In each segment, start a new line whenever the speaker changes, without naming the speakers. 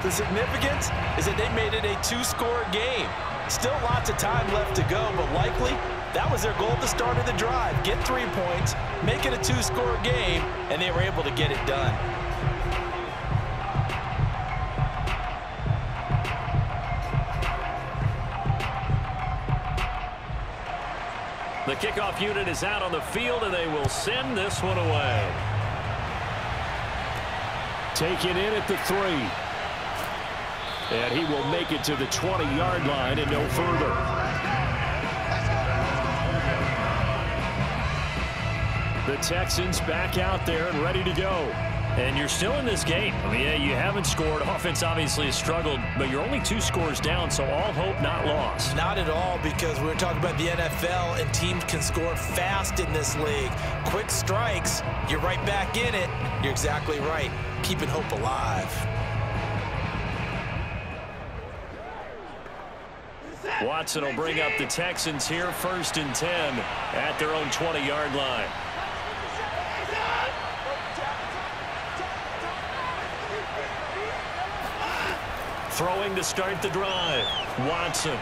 The significance is that they made it a two-score game. Still lots of time left to go, but likely that was their goal at the start of the drive. Get 3 points, make it a two-score game, and they were able to get it done.
The kickoff unit is out on the field, and they will send this one away. Taken in at the 3. And he will make it to the 20-yard line and no further. The Texans back out there and ready to go. And you're still in this game. I mean, yeah, you haven't scored. Offense obviously has struggled, but you're only 2 scores down, so all hope not lost.
Not at all, because we're talking about the NFL, and teams can score fast in this league. Quick strikes, you're right back in it. You're exactly right. Keeping hope alive.
Watson will bring up the Texans here, 1st and 10 at their own 20-yard line. Throwing to start the drive. Watson.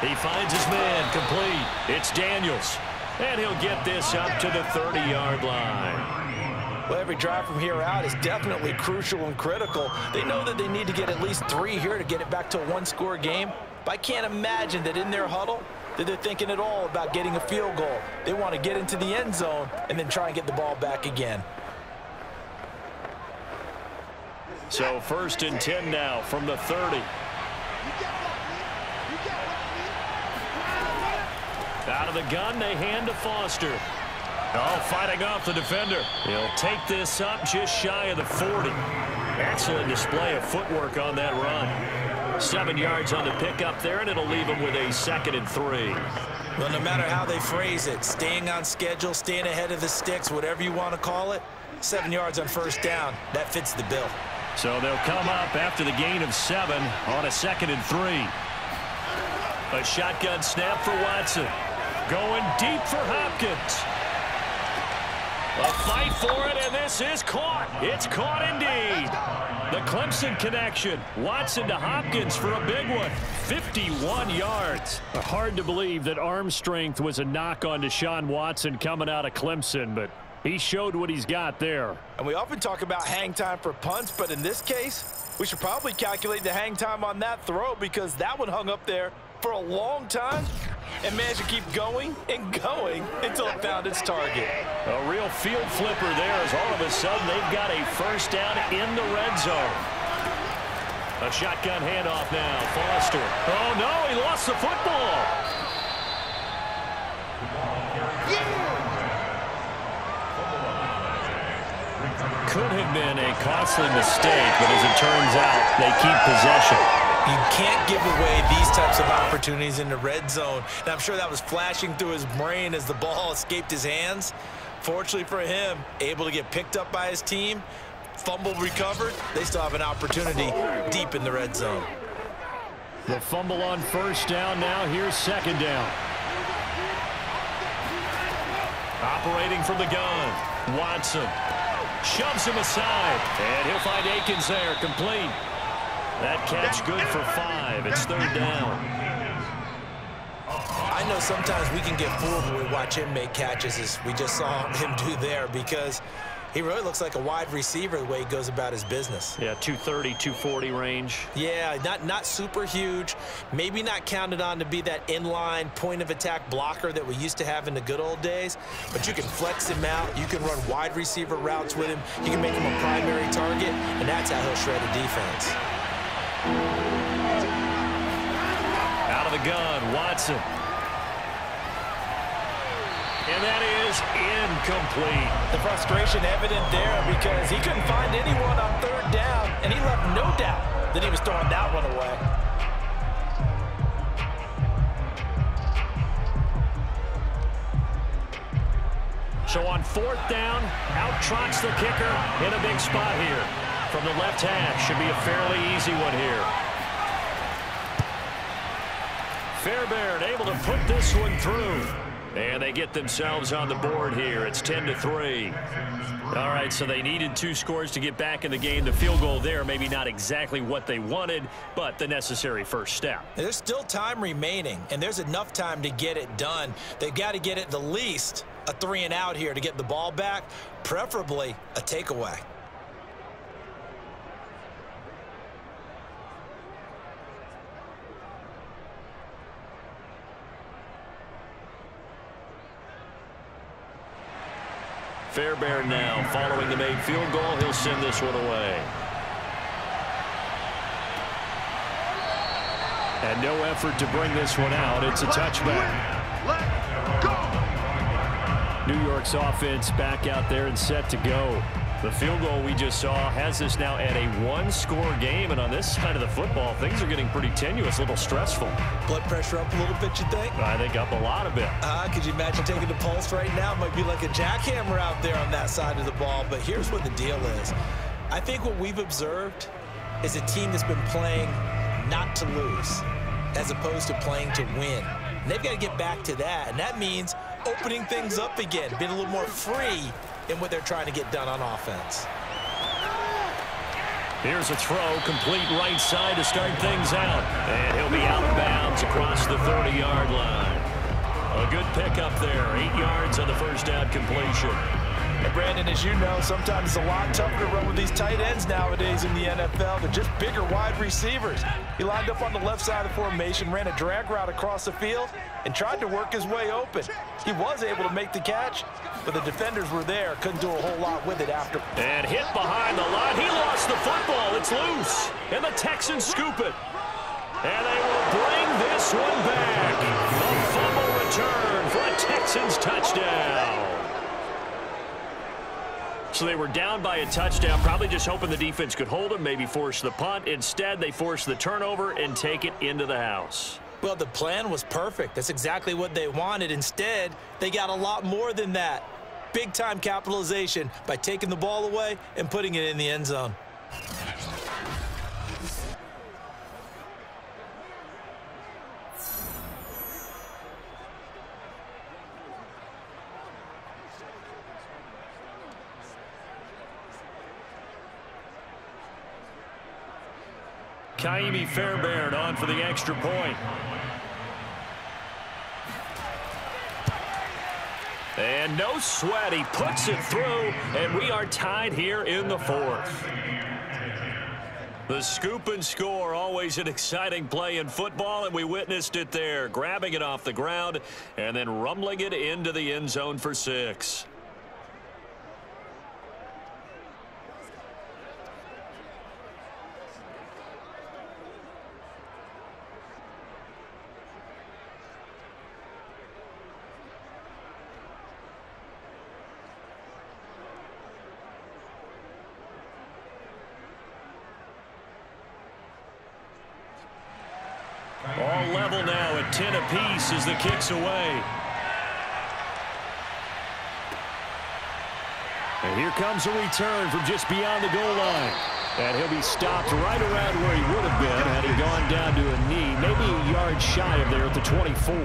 He finds his man complete. It's Daniels. And he'll get this up to the 30-yard line.
Well, every drive from here out is definitely crucial and critical. They know that they need to get at least 3 here to get it back to a one-score game. But I can't imagine that in their huddle that they're thinking at all about getting a field goal. They want to get into the end zone and then try and get the ball back again.
So 1st and 10 now from the 30. Out of the gun, they hand to Foster. Oh, fighting off the defender. He'll take this up just shy of the 40. Excellent display of footwork on that run. 7 yards on the pickup there, and it'll leave him with a 2nd and 3.
Well, no matter how they phrase it, staying on schedule, staying ahead of the sticks, whatever you want to call it, 7 yards on 1st down, that fits the bill.
So they'll come up after the gain of 7 on a 2nd and 3. A shotgun snap for Watson. Going deep for Hopkins. A fight for it, and this is caught. It's caught indeed. The Clemson connection. Watson to Hopkins for a big one. 51 yards. Hard to believe that arm strength was a knock on Deshaun Watson coming out of Clemson, but he showed what he's got there.
And we often talk about hang time for punts, but in this case, we should probably calculate the hang time on that throw, because that one hung up there for a long time and managed to keep going and going until it found its target.
A real field flipper there, as all of a sudden they've got a 1st down in the red zone. A shotgun handoff now. Foster. Oh, no, he lost the football. Could have been a costly mistake, but as it turns out, they keep possession.
You can't give away these types of opportunities in the red zone. And I'm sure that was flashing through his brain as the ball escaped his hands. Fortunately for him, able to get picked up by his team, fumble recovered. They still have an opportunity deep in the red zone.
The fumble on 1st down now. Here's 2nd down. Operating from the gun. Watson shoves him aside, and he'll find Akins there, complete. That catch good for 5. It's 3rd down.
I know sometimes we can get fooled when we watch him make catches, as we just saw him do there, because he really looks like a wide receiver the way he goes about his business.
Yeah, 230, 240 range.
Yeah, not super huge. Maybe not counted on to be that inline point-of-attack blocker that we used to have in the good old days. But you can flex him out. You can run wide receiver routes with him. You can make him a primary target, and that's how he'll shred a defense.
Out of the gun, Watson. And that is incomplete.
The frustration evident there, because he couldn't find anyone on 3rd down, and he left no doubt that he was throwing that one away.
So on 4th down, out trots the kicker in a big spot here. From the left hash, should be a fairly easy one here. Fairbairn able to put this one through. And they get themselves on the board here. It's 10-3. All right, so they needed 2 scores to get back in the game. The field goal there, maybe not exactly what they wanted, but the necessary first step.
There's still time remaining, and there's enough time to get it done. They've got to get at the least a 3-and-out here to get the ball back, preferably a takeaway.
Fairbairn now following the made field goal. He'll send this one away. And no effort to bring this one out. It's a touchback. New York's offense back out there and set to go. The field goal we just saw has us now at a 1-score game, and on this side of the football, things are getting pretty tenuous, a little stressful.
Blood pressure up a little bit, you think?
I think up a lot of it.
Could you imagine taking the pulse right now? It might be like a jackhammer out there on that side of the ball, but here's what the deal is. I think what we've observed is a team that's been playing not to lose as opposed to playing to win. And they've got to get back to that, and that means opening things up again, being a little more free in what they're trying to get done on offense.
Here's a throw, complete right side to start things out. And he'll be out of bounds across the 30-yard line. A good pickup there, 8 yards on the first down completion.
And Brandon, as you know, sometimes it's a lot tougher to run with these tight ends nowadays in the NFL. They're just bigger wide receivers. He lined up on the left side of the formation, ran a drag route across the field, and tried to work his way open. He was able to make the catch, but the defenders were there. Couldn't do a whole lot with it after.
And hit behind the line. He lost the football. It's loose. And the Texans scoop it. And they will bring this one back. A fumble return for a Texans touchdown. So they were down by a touchdown, probably just hoping the defense could hold them, maybe force the punt. Instead, they force the turnover and take it into the house.
Well, the plan was perfect. That's exactly what they wanted. Instead, they got a lot more than that. Big-time capitalization by taking the ball away and putting it in the end zone.
Kaimi Fairbairn on for the extra point. And no sweat, he puts it through, and we are tied here in the 4th. The scoop and score, always an exciting play in football, and we witnessed it there, grabbing it off the ground and then rumbling it into the end zone for 6. All level now at 10 apiece as the kick's away. And here comes a return from just beyond the goal line. And he'll be stopped right around where he would have been had he gone down to a knee, maybe a yard shy of there at the 24.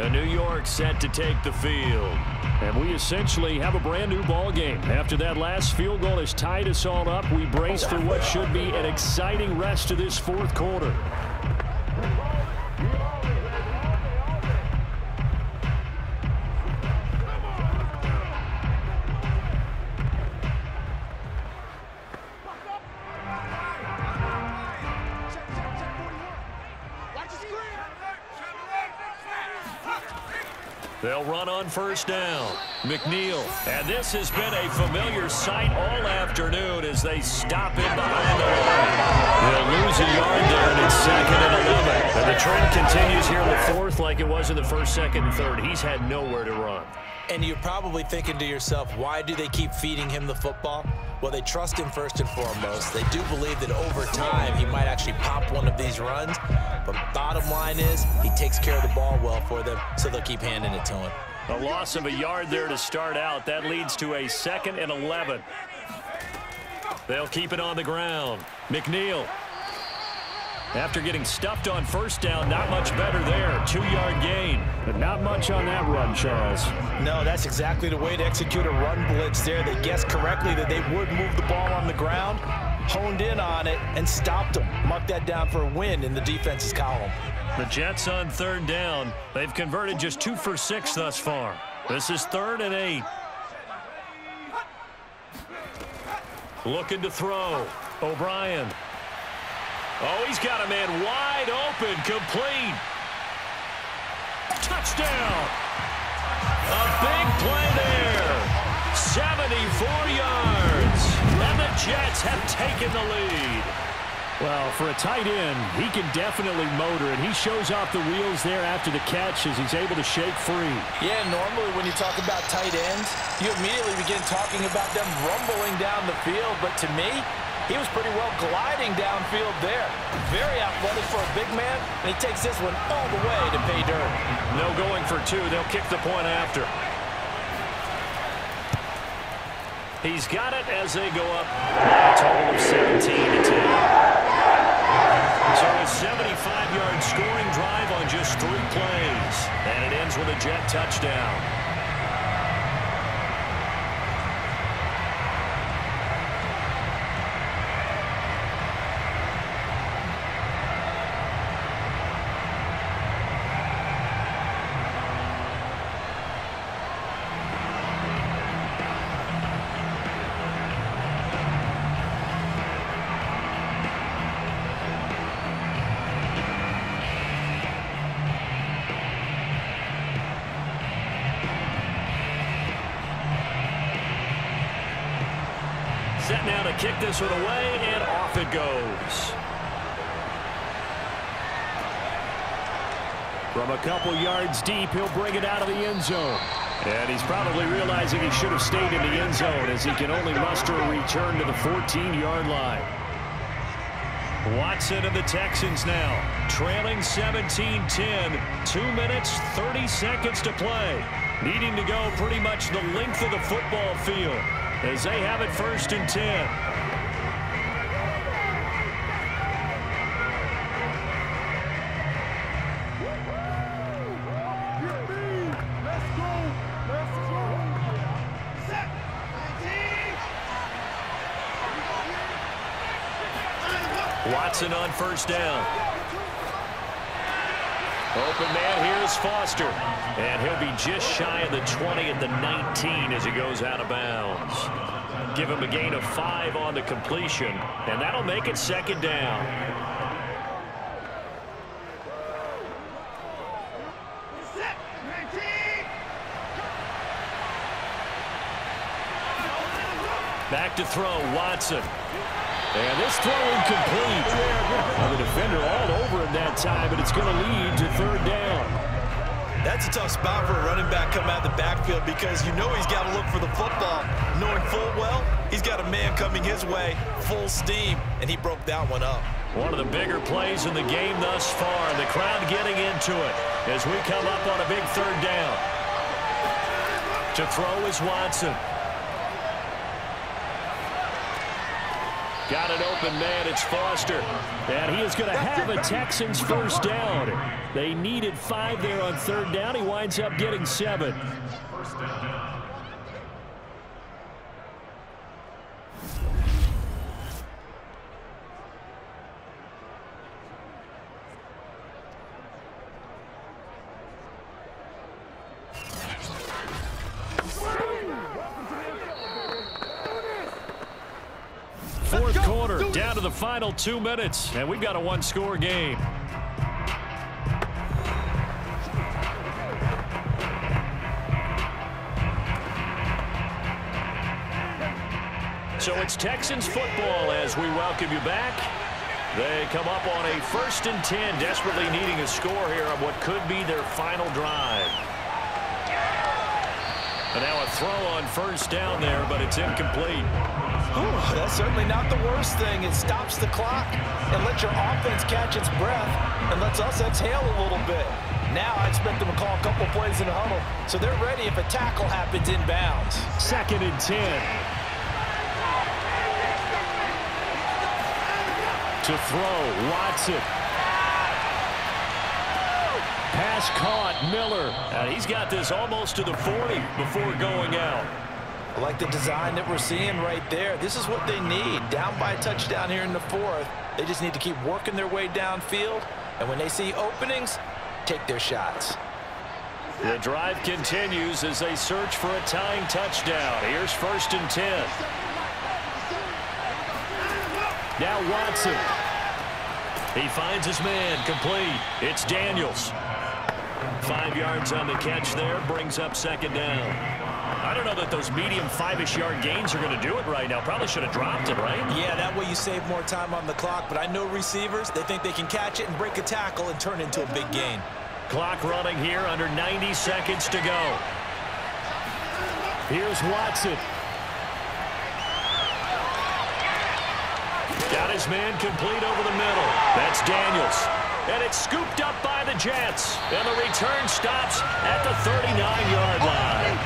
And New York set to take the field. And we essentially have a brand new ball game. After that last field goal has tied us all up, we brace for what should be an exciting rest of this 4th quarter. They'll run on first down. McNeil. And this has been a familiar sight all afternoon as they stop in behind the line. They'll lose a yard there, and it's 2nd and 11. And the trend continues here in the 4th like it was in the 1st, 2nd, and 3rd. He's had nowhere to run.
And you're probably thinking to yourself, why do they keep feeding him the football? Well, they trust him first and foremost. They do believe that over time he might actually pop one of these runs. But bottom line is he takes care of the ball well for them, so they'll keep handing it to him.
A loss of a yard there to start out. That leads to a 2nd and 11. They'll keep it on the ground. McNeil. After getting stuffed on first down, not much better there. 2-yard gain.
But not much on that run, Charles.
No, that's exactly the way to execute a run blitz there. They guessed correctly that they would move the ball on the ground, honed in on it, and stopped them. Mark that down for a win in the defense's column.
The Jets on 3rd down. They've converted just 2 for 6 thus far. This is 3rd and 8. Looking to throw. O'Brien. Oh, he's got a man wide open, complete. Touchdown. A big play there. 74 yards. And the Jets have taken the lead.
Well, for a tight end, he can definitely motor, and he shows off the wheels there after the catch as he's able to shake free.
Yeah, normally when you talk about tight ends, you immediately begin talking about them rumbling down the field. But to me, he was pretty well gliding downfield there. Very athletic for a big man, and he takes this one all the way to pay dirt.
No going for 2. They'll kick the point after. He's got it as they go up a total of 17-10. So a 75-yard scoring drive on just 3 plays. And it ends with a Jet touchdown. Set now to kick this one away, and off it goes.
From a couple yards deep, he'll bring it out of the end zone. And he's probably realizing he should have stayed in the end zone as he can only muster a return to the 14-yard line.
Watson and the Texans now, trailing 17-10, 2 minutes, 30 seconds to play. Needing to go pretty much the length of the football field as they have it 1st and 10. Watson on 1st down. Open man, here's Foster. And he'll be just shy of the 20 at the 19 as he goes out of bounds. Give him a gain of 5 on the completion, and that'll make it 2nd down. Back to throw, Watson. And this throw incomplete. Well, the defender all over him that time, but it's going to lead to 3rd down.
That's a tough spot for a running back coming out of the backfield because you know he's got to look for the football, knowing full well he's got a man coming his way, full steam, and he broke that one up.
One of the bigger plays in the game thus far. The crowd getting into it as we come up on a big 3rd down. To throw is Watson. Got an open man, it's Foster.
And he is going to have a Texans 1st down. They needed 5 there on 3rd down. He winds up getting 7.
Fourth quarter, down to the final 2 minutes, and we've got a 1-score game. So it's Texans football as we welcome you back. They come up on a 1st and 10, desperately needing a score here on what could be their final drive. And now a throw on 1st down there, but it's incomplete.
Ooh, that's certainly not the worst thing. It stops the clock and lets your offense catch its breath and lets us exhale a little bit. Now I expect them to call a couple plays in the huddle so they're ready if a tackle happens inbounds.
2nd and 10. To throw, Watson. Pass caught, Miller.
And he's got this almost to the 40 before going out.
I like the design that we're seeing right there. This is what they need. Down by a touchdown here in the fourth. They just need to keep working their way downfield. And when they see openings, take their shots.
The drive continues as they search for a tying touchdown. Here's 1st and 10.
Now Watson.
He finds his man, complete. It's Daniels. 5 yards on the catch there, brings up 2nd down. I don't know that those medium 5-ish yard gains are going to do it right now. Probably should have dropped it, right?
Yeah, that way you save more time on the clock. But I know receivers, they think they can catch it and break a tackle and turn it into a big gain.
Clock running here, under 90 seconds to go.
Here's Watson.
Got his man complete over the middle. That's Daniels. And it's scooped up by the Jets. And the return stops at the 39-yard line.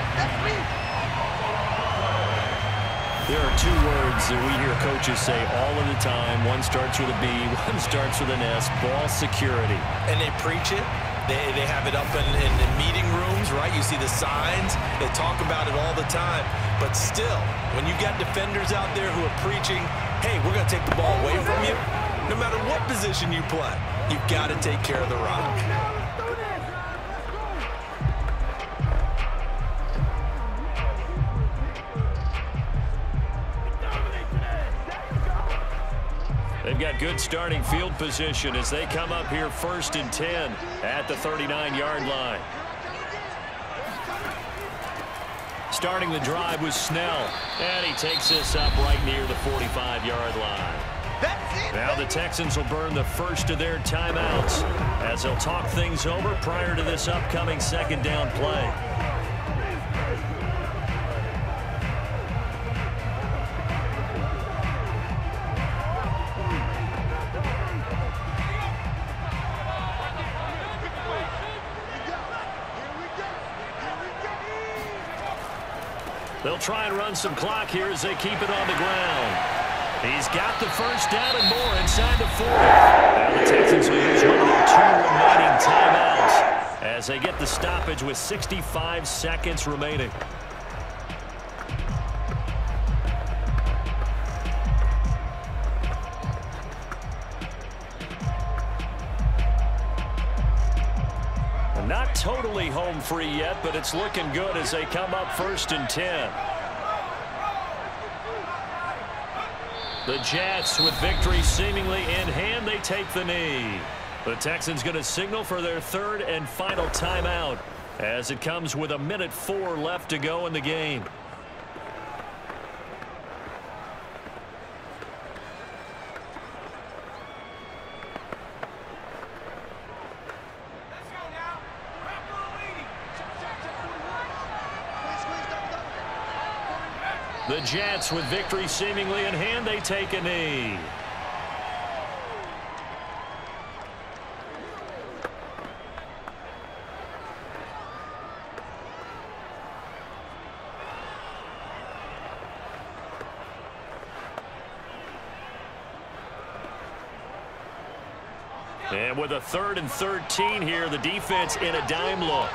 There are 2 words that we hear coaches say all of the time. One starts with a B, one starts with an S. Ball security.
And they preach it. They have it up in the meeting rooms, right? You see the signs. They talk about it all the time. But still, when you got defenders out there who are preaching, hey, we're going to take the ball away from you, no matter what position you play, you've got to take care of the rock.
They've got good starting field position as they come up here 1st and 10 at the 39-yard line. Starting the drive was Snell, and he takes this up right near the 45-yard line. Now the Texans will burn the first of their timeouts as they'll talk things over prior to this upcoming 2nd down play. They'll try and run some clock here as they keep it on the ground. He's got the 1st down and more inside the 40. Now the Texans will use one of their 2 remaining timeouts as they get the stoppage with 65 seconds remaining. Not totally home free yet, but it's looking good as they come up 1st and 10. The Jets with victory seemingly in hand, they take the knee. The Texans going to signal for their 3rd and final timeout as it comes with 1:04 left to go in the game. The Jets with victory seemingly in hand, they take a knee. And with a 3rd and 13 here, the defense in a dime look.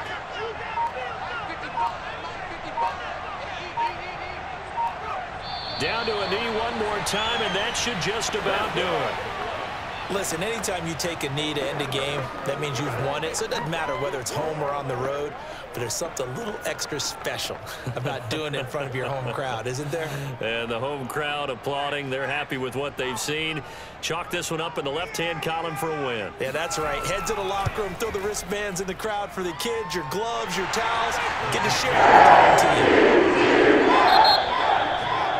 Down to a knee one more time, and that should just about do it.
Listen, anytime you take a knee to end a game, that means you've won it. So it doesn't matter whether it's home or on the road, but there's something a little extra special about doing it in front of your home crowd, isn't there?
And the home crowd applauding. They're happy with what they've seen. Chalk this one up in the left-hand column for a win.
Yeah, that's right. Head to the locker room, throw the wristbands in the crowd for the kids, your gloves, your towels. Get to share it with the whole team.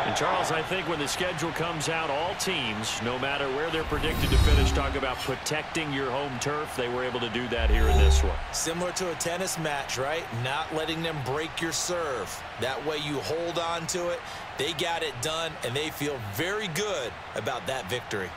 And Charles, I think when the schedule comes out, all teams, no matter where they're predicted to finish, talk about protecting your home turf. They were able to do that here in this one.
Similar to a tennis match, right? Not letting them break your serve. That way you hold on to it. They got it done, and they feel very good about that victory.